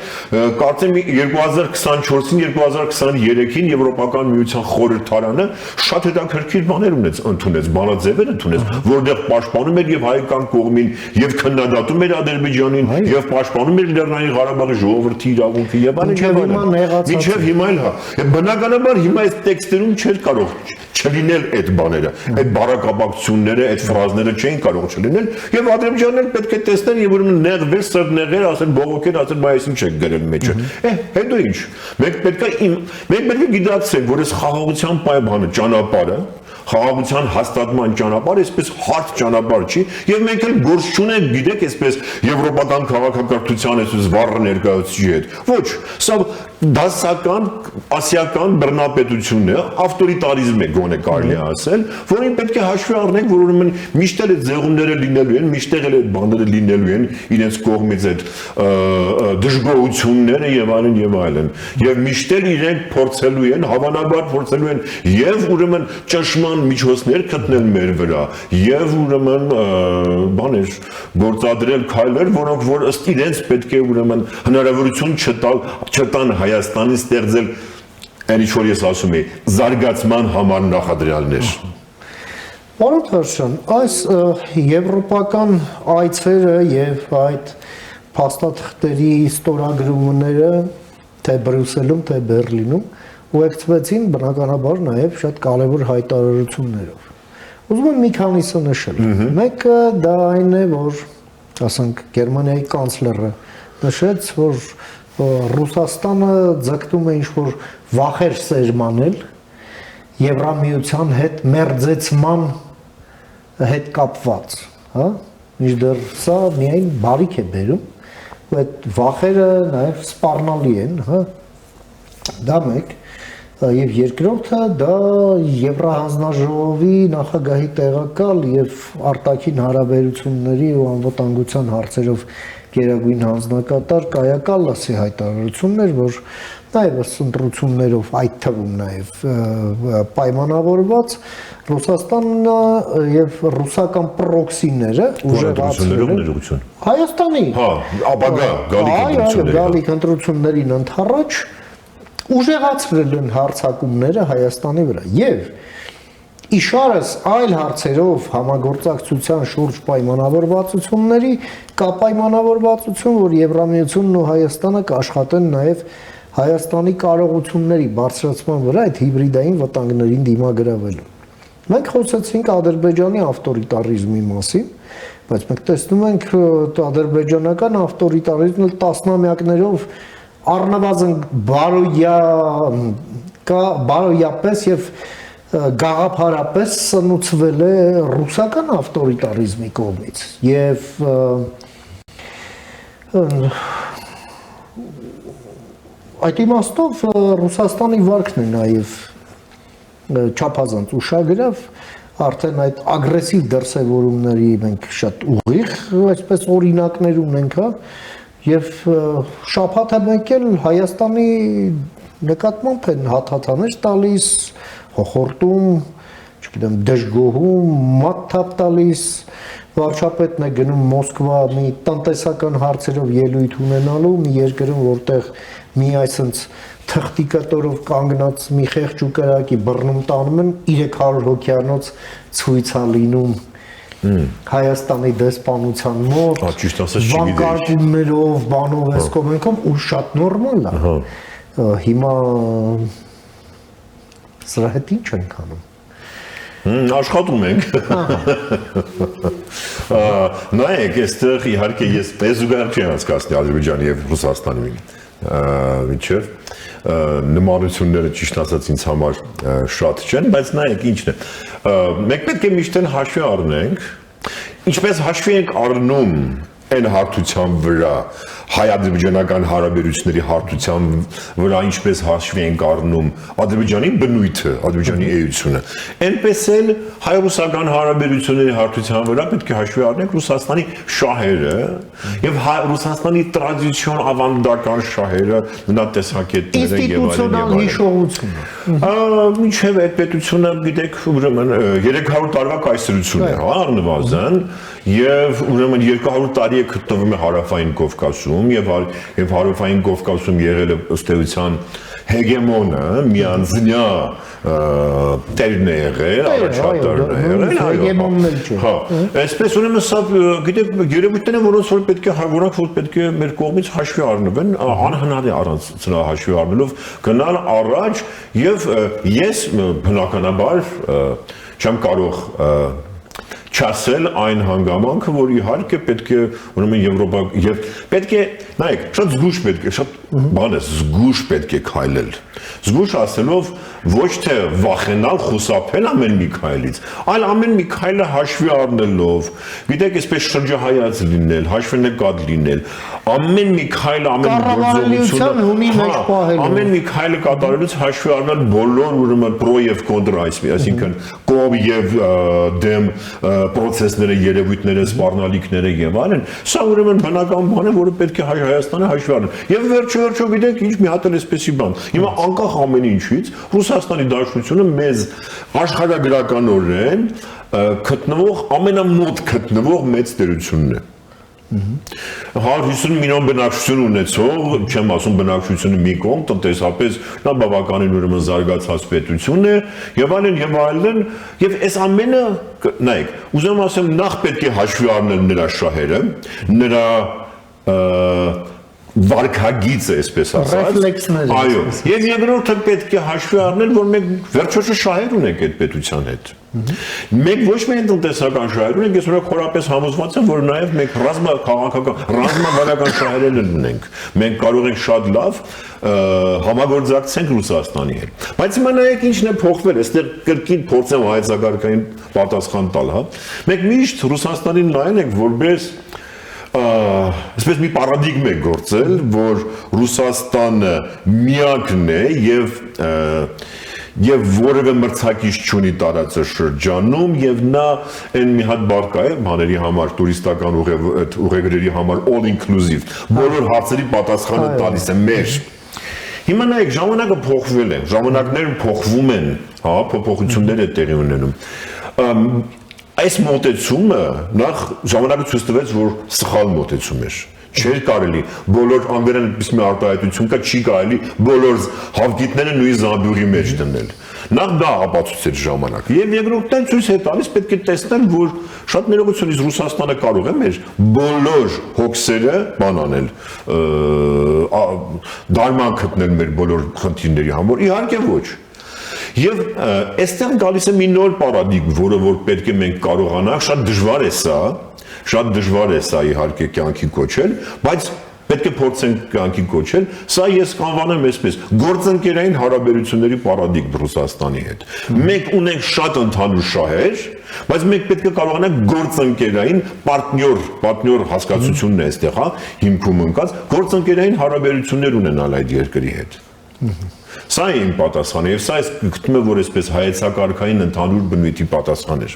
կարծեմ 2024-ին, 2023-ին Եվրոպական միության խորհրդարանը շատ հետաքրքիր բաներ ընդունեց, բանաձևեր ընդունեց, որտեղ պաշտպանում էր եւ հայկական կողմին եւ քննադատում էր Ադրբեջանին եւ պաշտպանում էր Լեռնային Ղարաբաղի ժողովրդի իրավունքը եւ այլն։ Մինչեւ հիմա էլ հա։ Բնականաբար հիմա այս տեքստերում չէր կարող չլինել այդ բաները, այդ բառակապակցությունները, այդ ֆրազները չէին կարող չլինել եւ Ադրբեջանն էլ պետք է տեսնել եւ ուրեմն նեղվել, սրտնեղել, ասել բողոքել, ասել բայց ինչ եք գրել մեջը։ Հետո ինչ։ Մենք պետք է գիտակցենք, որ այս խաղաղության պայմանը ճանապարհը խաղաղության հաստատման ճանապարհ, այսպես հարթ ճանապարհ չի, եւ մենք էլ գործ չունենք, գիտեք, այսպես եվրոպական քաղաքակրթության այսպես վառ ներկայացուցիչի հետ։ Ոչ, սա դասական, ասիական բռնապետությունն է, ավտորիտարիզմ է գոնե կարելի ասել, որին պետք է հաշվի առնենք, որ ուրեմն միշտ էլ այդ ձեղումները լինելու են, միշտ էլ այդ բաները լինելու են, իրենց կողմից այդ դժգոհությունները եւ այլն եւ այլն։ Եվ միշտ էլ իրենք փորձելու են, հավանաբար փորձելու են եւ ուրեմն ճշմարտ միջոցներ գտնել մեր վրա եւ ուրեմն բաներ գործադրել քայլեր, որոնք որ ըստ իրենց պետք է ուրեմն հնարավորություն չտան Հայաստանի ստեղծել այն ինչ որ ես ասում եմ զարգացման համար նախադրյալներ։ Պարոն Թարշյան, այս եվրոպական այցերը եւ այդ փաստաթղթերի ստորագրումները թե Բրյուսելում, թե Բերլինում ուղեկցվեցին բնականաբար նաև շատ կարևոր հայտարարություններով։ Ուզում եմ մի քանիսը նշել։ Մեկը դա այն է, որ ասենք Գերմանիայի կանցլերը նշեց, որ Ռուսաստանը ձգտում է ինչ-որ վախեր սերմանել Եվրամիության հետ մերձեցման հետ կապված, հա, մինչդեռ սա միայն բարիք է բերում, ու այդ վախերը նաև սպառնալի են, հա, դա մեկ, եւ երկրորդը դա Եվրահանձնաժողովի նախագահի տեղակալ եւ արտաքին հարաբերությունների ու անվտանգության հարցերով գերագույն հանձնակատար Կայա Կալլասի հայտարարությունն էր, որ նաև ընտրություններով այդ թվում նաև պայմանավորված Ռուսաստանն եւ ռուսական պրոքսիները ուժեղացրել Հայաստանի ապագա գալիք ընտրություններին ընդառաջ ուժեղացրել են հարձակումները Հայաստանի վրա եւ իշարս այլ հարցերով համագործակցության շուրջ պայմանավորվածությունների կա պայմանավորվածություն, որ Եվրամիությունն ու Հայաստանը կաշխատեն նաև Հայաստանի կարողությունների բարձրացման վրա այդ հիբրիդային վտանգներին դիմագրավելու։ Մենք խոսեցինք Ադրբեջանի ավտորիտարիզմի մասին, բայց մենք տեսնում ենք ադրբեջանական ավտորիտարիզմը տասնամյակներով առնվազն բարոյապես եւ գաղափարապես սնուցվել է ռուսական ավտորիտարիզմի կողմից եւ այդ իմաստով Ռուսաստանի վարկն է նաեւ չափազանց ուշագրավ արդեն այդ ագրեսիվ դրսևորումների մենք շատ ուղիղ այսպես օրինակներ ունենք, հա, եւ շաբաթը մեկ էլ Հայաստանի նկատմամբ են հաթաթաներ տալիս, հոխորտում, չգիտեմ, դժգոհում, մատթափ տալիս, վարչապետն է գնում Մոսկվա մի տնտեսական հարցերով ելույթ ունենալու, մի երկրում, որտեղ մի այսպես թղթի կտորով կանգնած մի խեղճ ու կրակի բռնում տանում են 300 հոգյանոց ցույցա լինում Հայաստանի դեսպանության մոտ, վանկարկումներով, բանով, էսկոմենքով ու շատ նորմալ է։ Հիմա սրա հետ ինչ ենք անում։ Աշխատում ենք։ Նայեք, այստեղ իհարկե ես զուգահեռ չեմ հասկացնի Ադրբեջանի եւ Ռուսաստանի միջև նմանությունները ճիշտ ասած ինձ համար շատ չեն, բայց նայեք ինչն է։ Մենք պետք է միշտ հաշվի առնենք, ինչպես հաշվի ենք առնում այն հարթության վրա, հայ-ադրբեջանական հարաբերությունների հարթության վրա ինչպես հաշվի ենք առնում Ադրբեջանի բնույթը, Ադրբեջանի էությունը, այնպես էլ հայ-ռուսական հարաբերությունների հարթության վրա պետք է հաշվի առնենք Ռուսաստանի շահերը եւ Ռուսաստանի տրադիցիոն ավանդական շահերը, նրա տեսակետները եւ ինստիտուցիոնալ հիշողությունը։ Մինչև այդ պետությունը, գիտեք, ուրեմն 300 տարվա կայսրություն է, հա, առնվազն, եւ ուրեմն 200 տարի է գտնվում է Հարավային Կովկասում եւ Հարավային Կովկասում եղել է ըստ էության հեգեմոնը, միանձնյա տերն է եղել, առաջատարն է եղել, հեգեմոնն չէ։ Հա, այսպես ուրեմն սա, գիտեք, երևույթները, որոնք որ պետք է մեր կողմից հաշվի առնվեն, անհնար է առանց սրա հաշվի առնելով գնալ առաջ եւ ես բնականաբար չեմ կարող չասել այն հանգամանքը, որ իհարկե պետք է ուրեմն Եվրոպա եւ պետք է, նայեք, շատ զգուշ պետք է, շատ բան է, զգուշ պետք է քայլել։ Զգուշ ասելով ոչ թե վախենալ, խուսափել ամեն մի քայլից, այլ ամեն մի քայլը հաշվի առնելով, գիտեք, այսպես շրջահայաց լինել, հաշվենկատ լինել, ամեն մի քայլը, ամեն մի քայլը կատարելուց հաշվի առնել բոլոր ուրեմն պրո եւ կոնտրա, այսինքն կողմ եւ դեմ պրոցեսները, երևույթները, սպառնալիքները եւ այլն, սա ուրեմն բնական բան է, որը պետք է Հայաստանը հաշվի առնել։ Եվ վերջո գիտեք, ինչ մի հատ էլ էսպեսի բան։ Հիմա անկախ ամեն ինչից Ռուսաստանի Դաշնությունը մեզ աշխարհագրականորեն գտնվող ամենամոտ գտնվող մեծ տերությունն է։ 150 միլիոն բնակչություն ունեցող, չեմ ասում բնակչությունը մի կողմ, տնտեսապես նա բավականին ուրեմն զարգացած պետություն է եւ այլն, եւ այս ամենը, նայեք, ուզում ասեմ, նախ պետք է հաշվի առնել նրա շահերը, նրա վարկագիծը, այսպես ասած, այո, եւ երկրորդը պետք է հաշվի առնել, որ մենք վերջոչը շահեր ունենք այդ պետության հետ։ Մենք ոչ միայն տնտեսական շահեր ունենք, ես խորապես համոզված եմ, որ նաեւ մենք ռազմավարական շահեր ունենք։ Մենք կարող ենք շատ լավ համագործակցենք Ռուսաստանի հետ։ Բայց հիմա նայեք ինչն է փոխվել, այստեղ կրկին փորձեմ հայեցակարգային պատասխան տալ, հա։ Մենք միշտ Ռուսաստանին նայել ենք որպես այսպես մի պարադիգմ է գործել, որ Ռուսաստանը միակն է եւ որևէ մրցակից չունի տարածաշրջանում եւ նա այն մի հատ բարգա է բաների համար, տուրիստական ուղեգրերի համար all inclusive, բոլոր հարցերի պատասխանը տալիս է մեր։ Հիմա նայեք, ժամանակը փոխվել է, ժամանակները փոխվում են, հա, փոփոխություններ է տեղի ունենում։ Այս մոտեցումը նախ ժամանակը ցույց տվեց, որ սխալ մոտեցում էր։ Չէր կարելի բոլոր անգլերեն մի արտահայտություն կա, չի կարելի բոլոր հավգիտները նույն զամբյուղի մեջ դնել։ Նախ դա ապացուցեց ժամանակ։ Եվ երկրորդն ցույց է տալիս պետք է տեսնել, որ շատ ներողությունից Ռուսաստանը կարող է մեր բոլոր հոգսերը բան անել, դարման գտնել մեր բոլոր խնդիրների համար։ Իհարկե ոչ։ Եվ այստեղ գալիս է մի նոր պարադիգմ, որը որ պետք է մենք կարողանանք, շատ դժվար է սա իհարկե կյանքի կոչել, բայց պետք է փորձենք կյանքի կոչել, սա ես կանվանեմ այսպես գործընկերային հարաբերությունների պարադիգմ Ռուսաստանի հետ։ Մենք ունենք շատ ընդհանուր շահեր, բայց մենք պետք է կարողանանք գործընկերային պարտնյոր հասկացությունն է այստեղ, հա, հիմքում ընկած, գործընկերային հարաբերություններ ունենալ այդ երկրի հետ։ Սա է իմ պատասխանը, եւ սա ես գտնում եմ, որ այսպես հայեցակարգային ընդհանուր բնույթի պատասխան էր։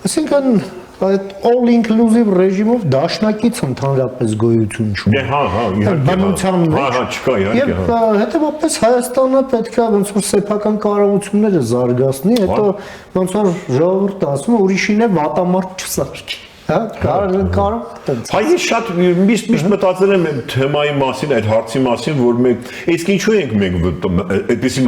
Այսինքն այդ all inclusive ռեժիմով դաշնակից ընդհանրապես գոյություն չունի։ Հա, իհարկե։ Բնության մեջ։ Հա, չկա, իհարկե։ Եվ հետևաբար Հայաստանը պետք է ոնց որ սեփական կարողությունները զարգացնի, հետո ոնց որ ժողովուրդը ասում է ուրիշին է վատամարտ չսարքի։ Հա, կարող տենց։ Հայ շատ միշտ մտածել եմ այդ թեմայի մասին, այդ հարցի մասին, որ մենք իսկ ինչու ենք մենք այդպեսի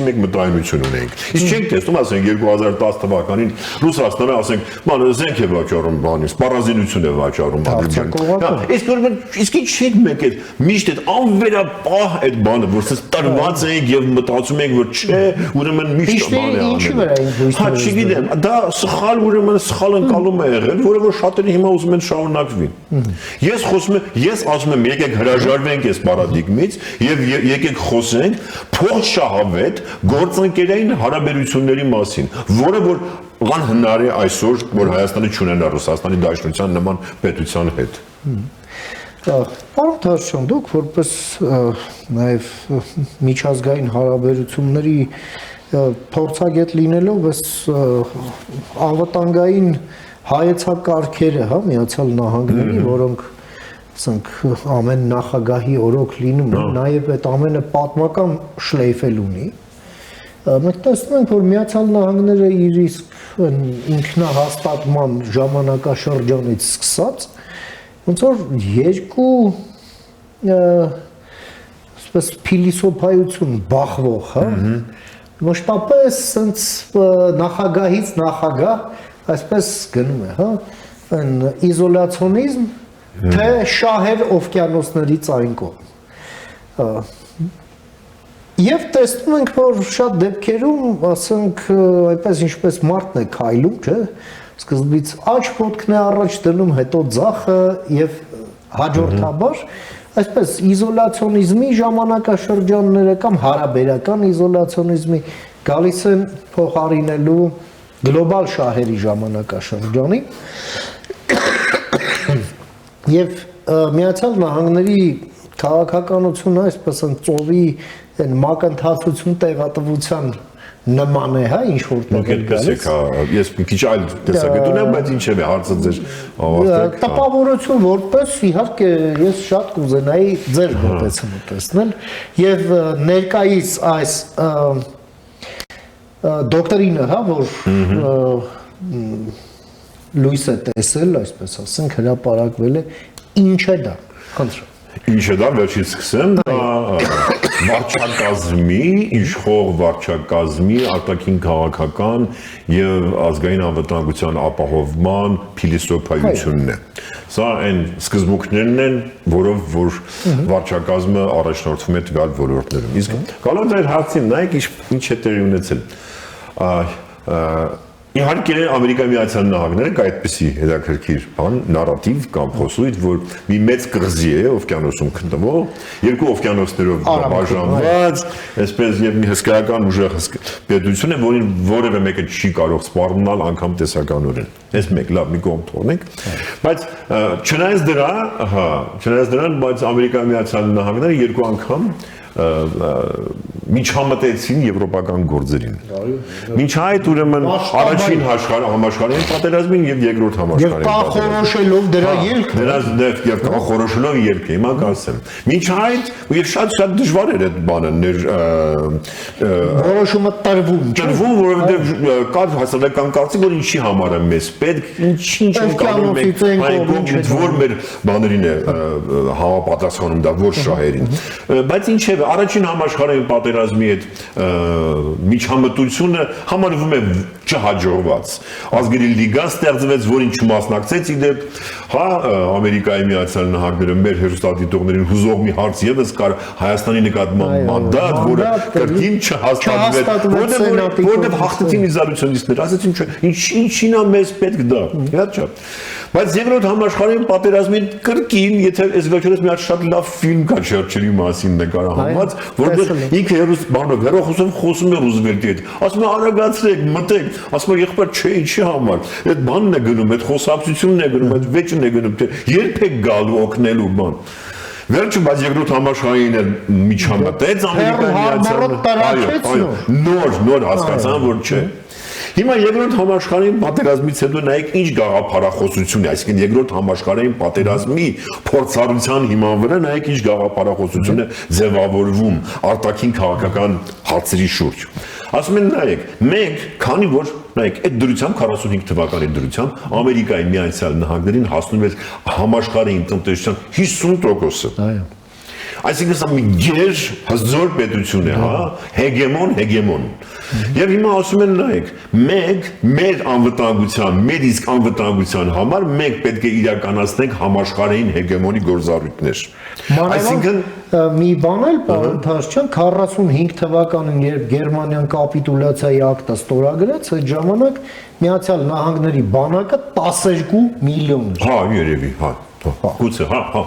մենք մտայնություն ունենք։ Իսկ չենք տեսնում, ասենք 2010 թվականին Ռուսաստանը, ասենք, բանը զենք է վաճառում, բանը սպառազինություն է վաճառում Ադրբեջանը։ Իսկ ինչ չենք մենք այդ միշտ այդ անվերապահ այդ բանը, որ սենց տրված ենք եւ մտածում ենք, որ չէ, ուրեմն միշտ բան է անում։ Հա, չգիտեմ, դա սխալ ուրեմն սխալ ընկալում է եղել, որը որ շատերը հիմա ուզում են շարունակվին։ Ես ասում եմ, եկեք հրաժարվենք այս պարադիգմից եւ եկեք խոսենք փոխշահավետ գործընկերային հարաբերությունների մասին, որը որ անհնար է այսօր, որ Հայաստանը չունենա Ռուսաստանի Դաշնության նման պետության հետ։ Պարոն Թարշյան, դուք որպես նաև միջազգային հարաբերությունների փորձագետ լինելով այս անվտանգային հայեցակարգերը, հա, Միացյալ Նահանգների, որոնք ասենք ամեն նախագահի օրոք լինում են, նաև այդ ամենը պատմական շլեյֆել ունի։ Մենք տեսնում ենք, որ Միացյալ Նահանգները իր իսկ ինքնահաստատման ժամանակաշրջանից սկսած ոնց որ երկու այսպես փիլիսոփայություն բախվող, հա, մշտապես sense նախագահից նախագահ այսպես գնում է, հա, այն իզոլացիոնիզմ, թե շահեր օվկիանոսներից այն կողմ։ Եվ տեսնում ենք, որ շատ դեպքերում, ասենք, այնպես ինչպես մարդն է քայլում, չէ, սկզբից աջ ոտքն է առաջ դնում, հետո ձախը եւ հաջորդաբար այսպես իզոլացիոնիզմի ժամանակաշրջանները կամ հարաբերական իզոլացիոնիզմի գալիս են փոխարինելու գլոբալ շահերի ժամանակաշրջանի եւ Միացյալ Նահանգների քաղաքականությունը այսպես են ծովի այն մակընթացություն տեղատվության նման է, հա, ինչ որտեղ գալիս։ Ես մի քիչ այլ տեսակետ ունեմ, բայց ինչև է հարցը ձեր ավարտեք։ Տպավորություն որպես իհարկե ես շատ կուզենայի ձեր գտեցումը տեսնել եւ ներկայիս այս դոկտրինը, հա, որ լույս է տեսել, այսպես ասենք, հրապարակվել է, ինչ է դա, խնդրեմ։ Ինչ է դա, վերջից սկսեմ, դա վարչակազմի, իշխող վարչակազմի, արտաքին քաղաքական եւ ազգային անվտանգության ապահովման փիլիսոփայությունն է։ Սա այն սկզբունքներն են, որով որ վարչակազմը առաջնորդվում է տվյալ ոլորտներում։ Իսկ գալով այդ հարցին, նայեք ինչ է տեղի ունեցել։ Իհարկե Ամերիկայի Միացյալ Նահանգները կա այդպիսի հետաքրքիր բան, նարատիվ կամ խոսույթ, որ մի մեծ կղզի է օվկիանոսում գտնվող, երկու օվկիանոսներով բաժանված, այսպես եւ մի հսկայական ուժեղ պետություն է, որին որևէ մեկը չի կարող սպառնալ անգամ տեսականորեն։ Այս մեկ լավ մի կողմ թողնենք, բայց չնայած դրան, բայց Ամերիկայի Միացյալ Նահանգները երկու անգամ միջամտեցին եվրոպական գործերին։ Մինչ այդ ուրեմն առաջին համաշխարհային պատերազմին եւ երկրորդ համաշխարհային պատերազմին։ Եվ կանխորոշելով դրա ելքը։ Դրանց եւ կանխորոշելով ելքը, հիմա կասեմ։ Մինչ այդ եւ շատ դժվար էր այդ բանը որոշումը տրվում, որովհետեւ կար հասարակական կարծիք, որ ինչի համար է մեզ պետք, ինչ են կարող մենք որ մեր բաներին է համապատասխանում դա որ շահերին։ Բայց ինչեւ առաջին համաշխարհային պատերազմի հետ միջամտությունը համարվում է չհաջողված։ Ազգերի լիգան ստեղծվեց, որին չմասնակցեց իդեպ, հա, Ամերիկայի Միացյալ Նահանգները մեր հերոստատիտողներին հուզող մի հարց եւս կար Հայաստանի նկատմամբ մանդատ, որը կրկին չհաստատվեց, որտեղ հաղթեցին իզոլացիոնիստները, ասացին չէ, ինչին է մեզ պետք դա, իհարկե։ Բայց երկրորդ համաշխարհային պատերազմին կրկին, եթե այս վերջերս մի հատ շատ լավ ֆիլմ կա Չերչիլի մասին նկարահանված, որտեղ ինքը հերոսը խոսում է Ռուզվելտի հետ, ասում է արագացրեք, մտեք, ասում է եղբայր չէ, ինչի համար, այդ բանն է գնում, այդ խոսակցությունն է գնում, այդ վեճն է գնում, թե երբ եք գալու օգնելու բան։ Վերջում բայց երկրորդ համաշխարհային միջամտեց Ամերիկայի նոր հասկացան, որ չէ։ Հիմա երկրորդ համաշխարհային պատերազմից հետո նայեք ինչ գաղափարախոսություն է, այսինքն երկրորդ համաշխարհային պատերազմի փորձառության հիման վրա նայեք ինչ գաղափարախոսություն է ձևավորվում արտաքին քաղաքական հարցերի շուրջ։ Ասում են նայեք, մենք, քանի որ նայեք, այդ դրությամբ 45 թվականի դրությամբ Ամերիկայի Միացյալ Նահանգներին հասնում էր համաշխարհային տնտեսության 50%-ը։ Այո։ Այսինքն սա մի գեր հզոր պետություն է, հա, հեգեմոն։ Եվ հիմա ասում են նայեք, մենք մեր անվտանգության, մեր իսկ անվտանգության համար մենք պետք է իրականացնենք համաշխարհային հեգեմոնի գործառույթներ։ Այսինքն մի բան էլ պարոն Թաշչյան 45 թվականին երբ Գերմանիան կապիտուլյացիայի ակտը ստորագրեց, այդ ժամանակ Միացյալ Նահանգների բանակը 12 միլիոն էր։ Հա, երևի, հա։ Գուցե, հա։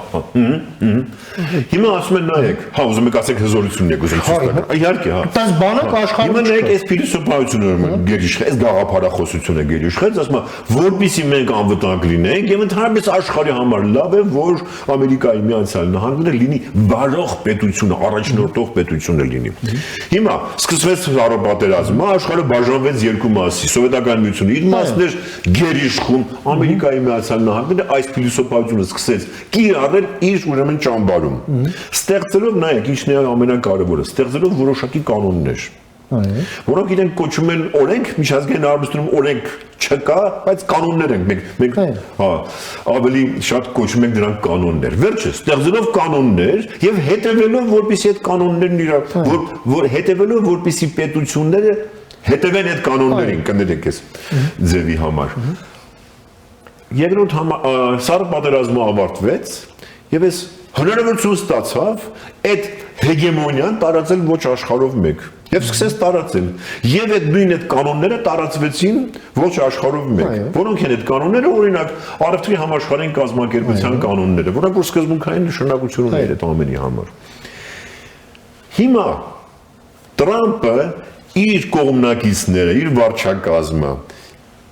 Հիմա ասում են նայեք, հա, ուզում եք ասեք հզորությունն եք ուզում ցույց տալ։ Իհարկե, հա։ Այդպես բանակ աշխարհում հիմա նայեք այս փիլիսոփայությունը գերիշխ, այս գաղափարախոսությունը գերիշխեց, ասում է, որպեսզի մենք անվտանգ լինենք եւ ընդհանրապես աշխարհի համար լավ է, որ Ամերիկայի Միացյալ Նահանգները լինի վարող պետությունը, առաջնորդող պետությունը լինի։ Հիմա սկսվեց Սարոպատերազմը, աշխարհը բաժանվեց երկու մասի, Սովետական Միությունը իր մասն էր գերիշխում, Ամերիկայի Միացյալ Նահանգները այս փիլիսոփայությունը սկսեց կիրառել իր ուրեմն ճամբարում։ Ստեղծելով, նայեք, ինչն է ամենակարևորը, ստեղծելով որոշակի կանոններ, որոնք իրենք կոչում են օրենք, միջազգային հարաբերությունում օրենք չկա, բայց կանոններ են, մենք հա, ավելի շատ կոչում ենք դրանք կանոններ։ Վերջը, ստեղծելով կանոններ եւ հետեւելով, որպեսզի այդ կանոններն որ հետեւելով, որպեսզի պետությունները հետևեն այդ կանոններին, կներեք ես ձևի համար։ Երկրորդ Սառը պատերազմը ավարտվեց եւ այս հնարավորություն ստացավ այդ հեգեմոնիան տարածել ոչ աշխարհով մեկ եւ սկսեց տարածել եւ այդ նույն այդ կանոնները տարածվեցին ոչ աշխարհով մեկ որոնք են այդ կանոնները օրինակ առևտրի համաշխարհային կազմակերպության կանոնները որոնք որ սկզբունքային նշանակություն ունեն այդ ամենի համար հիմա Տրամպը իր կողմնակիցները իր վարչակազմը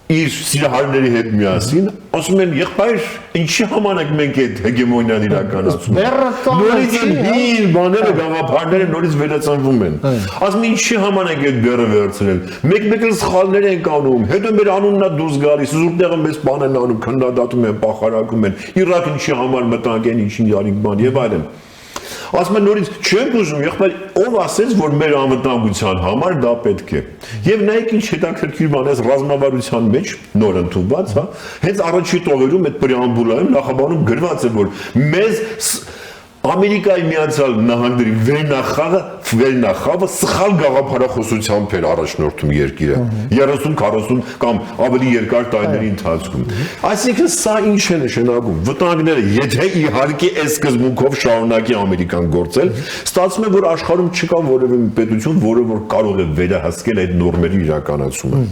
իր սիրահարների հետ միասին ասում են եղբայր ինչի ժամանակ մենք այդ հեգեմոնիան իրականացնում նորից հին բաները գաղափարները նորից վերածնվում են ասում ինչի ժամանակ այդ բեռը վերցնել մեկ-մեկ էլ սխալներ են անում հետո մեր անուննա դուրս գալիս զուրտեղը մեզ բան են անում քննադատում են պախարակում են Իրաք ինչի համար մտանք են ինչին յարինք բան եւ այլն ասում են նորից չենք ուզում եղբայր ով ասեց որ մեր անվտանգության համար դա պետք է եւ նայեք ինչ հետաքրքիր բան է ռազմավարության մեջ նոր ընդունված հա հենց առաջի տողերում այդ պրեամբուլայում նախաբանում գրված է որ մեզ Ամերիկայի Միացյալ Նահանգների վերնախավը սխալ գաղափարախոսությամբ էր առաջնորդում երկիրը 30-40 կամ ավելի երկար տարիների ընթացքում այսինքն սա ինչ է նշանակում վտանգները եթե իհարկե այս սկզբունքով շարունակի Ամերիկան գործել ստացվում է որ աշխարհում չկա որևէ պետություն որը որ կարող է վերահսկել այդ նորմերի իրականացումը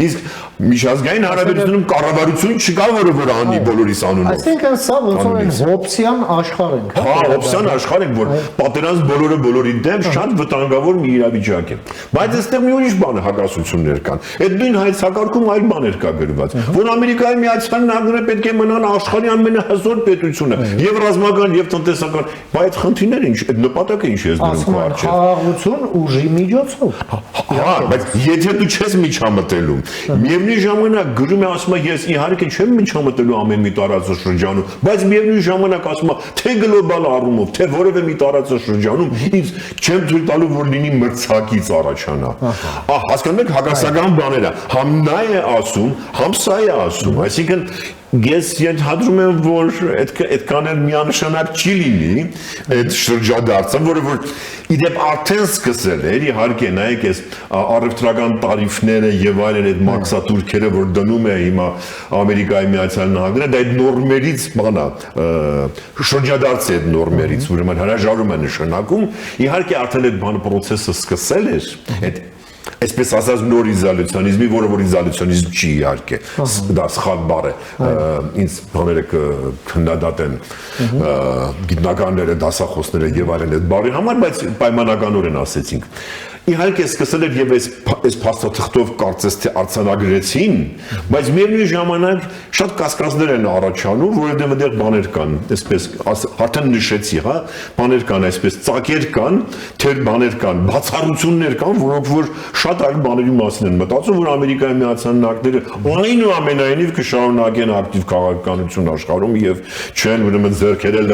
իսկ միջազգային հարաբերությունում կառավարություն չկա որը որ անի բոլորիս անունով այսինքն սա ոնց որ հոբսյան աշխարհ ենք հա հոբսյան աշխարհ ենք որ պատերազմ բոլորը բոլորի դեմ շատ վտանգավոր մի իրավիճակ է բայց այստեղ մի ուրիշ բան է հակասություններ կան այդ նույն հայեցակարգում այլ բաներ կա գրված որ Ամերիկայի Միացյալ Նահանգները պետք է մնան աշխարհի ամենահզոր պետությունը եւ ռազմական եւ տնտեսական բայց խնդիրները ինչ այդ նպատակը ինչ է զգում քարչը խաղաղություն ուժի միջոցով հա բայց եթե դու չես միջամտելու միևնույն ժամանակ գրում է ասում է ես իհարկե չեմ միջամտելու ամեն մի տարածաշրջանում բայց միևնույն ժամանակ ասում է թե գլոբալ առումով թե որևէ մի տարածաշրջանում ինձ չեմ թույլ տալու որ լինի մրցակից առաջանա հասկանում եք հակասական բաները համ նա է ասում համ սա է ասում այսինքն Ես ենթադրում եմ, որ այդքան էլ միանշանակ չի լինի այդ շրջադարձը, որը որ իդեպ արդեն սկսել էր, իհարկե նայեք այս առևտրական տարիֆները եւ այլն այդ մաքսատուրքերը, որ դնում է հիմա Ամերիկայի Միացյալ Նահանգները, դա այդ նորմերից բանա շրջադարձ է այդ նորմերից, ուրեմն հրաժարում է նշանակում, իհարկե արդեն այդ բանը process-ը սկսել էր, այդ այսպես ասած նոր իզոլյացիոնիզմի, որը որ իզոլյացիոնիզմ չի իհարկե, դա սխալ բառ է, ինձ բաները քննադատեն գիտնականները, դասախոսները եւ այլն այդ բառի համար, բայց պայմանականորեն ասեցինք։ Իհարկե սկսել էր եւ այս փաստաթղթով կարծես թե արձանագրեցին, բայց միևնույն ժամանակ շատ կասկածներ են առաջանում, որովհետեւ այդտեղ բաներ կան, այսպես արդեն նշեցի, հա, բաներ կան, այսպես ծակեր կան, թեր բաներ կան, բացառություններ կան, որոնք որ շատ այլ բաների մասին են մտածում, որ Ամերիկայի Միացյալ Նահանգները այնուամենայնիվ կշարունակեն ակտիվ քաղաքականություն աշխարհում եւ չեն ուրեմն ձեռքերը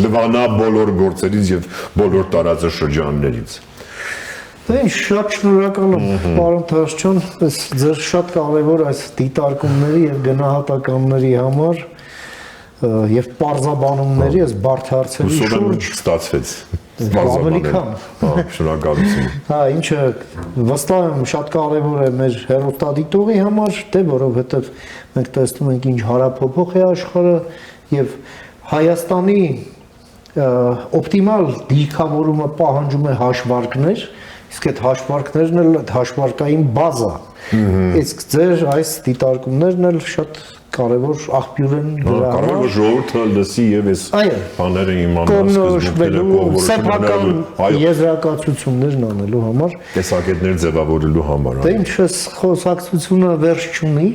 լվանա բոլոր գործերից եւ բոլոր տարածաշրջաններից։ Դե շատ շնորհակալ եմ, պարոն Թաշչյան, այս ձեր շատ կարևոր այս դիտարկումների եւ գնահատականների համար եւ պարզաբանումների այս բարդ հարցերի շուրջ ստացվեց։ Ավելի քան։ Շնորհակալություն։ Հա, ինչը վստահ եմ շատ կարևոր է մեր հեռուստադիտողի համար, դե որովհետեւ մենք տեսնում ենք ինչ հարաբերփոխ է աշխարհը եւ Հայաստանի օպտիմալ դիրքավորումը պահանջում է հաշվարկներ, իսկ այդ հաշվարկներն էլ հաշվարկային բազա։ Իսկ ձեր այս դիտարկումներն էլ շատ կարևոր աղբյուր են դրա համար։ Կարևոր ժողովուրդը լսի եւ այս բաները իմանալ, սեփական եզրակացություններն անելու համար, տեսակետներ ձևավորելու համար։ Դե ինչս խոսակցությունը վերջ չունի,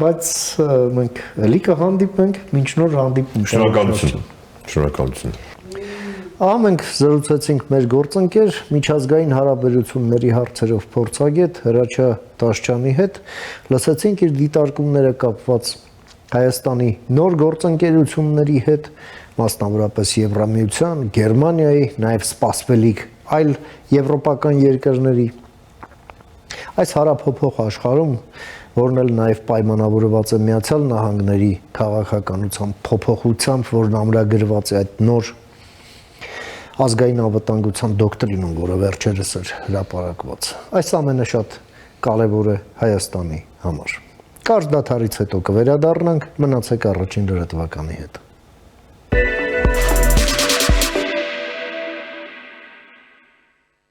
բայց մենք էլի կհանդիպենք, մինչ նոր հանդիպում։ Շնորհակալություն։ Շնորհակալություն։ Մենք զրուցեցինք մեր գործընկեր միջազգային հարաբերությունների հարցերով փորձագետ Հրաչյա Տաշչյանի հետ, լսեցինք իր դիտարկումները կապված Հայաստանի նոր գործընկերությունների հետ, մասնավորապես Եվրամիության, Գերմանիայի, նաև սպասվելիք այլ եվրոպական երկրների։ Այս հարաբերփոխ աշխարհում, որն էլ նաև պայմանավորված է Միացյալ Նահանգների քաղաքականության փոփոխությամբ, որն ամրագրված է այդ նոր ազգային անվտանգության դոկտրինում, որը վերջերս էր հրապարակված։ Այս ամենը շատ կարևոր է Հայաստանի համար։ Կարճ դադարից հետո կվերադառնանք, մնացեք առաջին լրատվականի հետ։